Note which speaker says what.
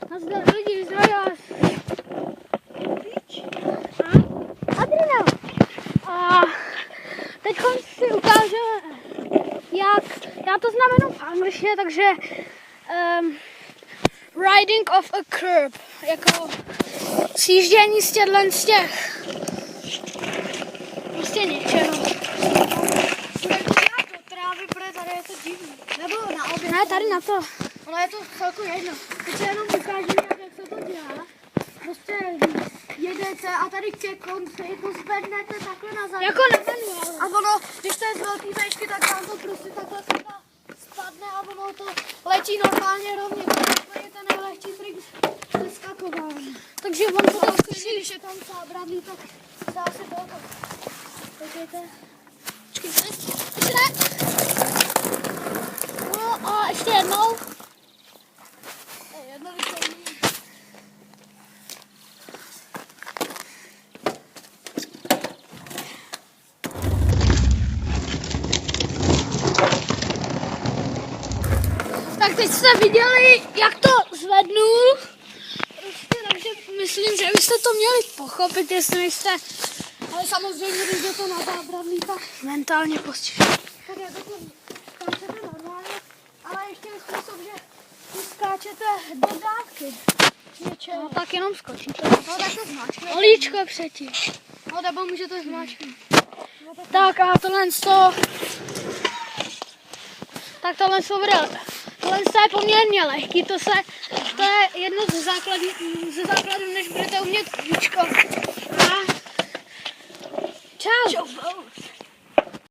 Speaker 1: Nazdar lidi, zdravím vás. Adriana. A teď si ukážeme, jak, já to znám jenom v angličtině, takže riding off a curb, jako sjíždění z těch prostě něčeho.
Speaker 2: Trávy, protože tady je to divný. Nebo na obě.
Speaker 1: Ne, tady na to.
Speaker 2: Ono je to celku jedno. Teď se jenom ukážu, jak se to dělá. Prostě jedete a tady ke konci to zvednete takhle na zadní.
Speaker 1: Jako na manuál.
Speaker 2: A ono, když to je z velký vejšky, tak vám to prostě takhle spadne a ono to letí normálně rovně. Takhle je ten nejlehčí trik zeskakování.
Speaker 1: Takže on to tam
Speaker 2: Když je tam zábradlí, tak dá se to. Počkejte.
Speaker 1: No a ještě jednou. Tak teď jste viděli, jak to zvednul. Prostě, takže myslím, že byste to měli pochopit, jestli nejste,
Speaker 2: Ale samozřejmě, když je to na zábradlí, tak
Speaker 1: mentálně postižení.
Speaker 2: je to skáčete normálně, ale ještě je způsob, že tu skáčete do dávky. Něčeho.
Speaker 1: No tak jenom skočíte.
Speaker 2: No tak to zmáčkne.
Speaker 1: Olíčko předtím.
Speaker 2: No nebo můžete zmáčknout.
Speaker 1: Tak a tohle je poměrně lehký, to je jedno ze základů, než budete umět olíčko. A čau.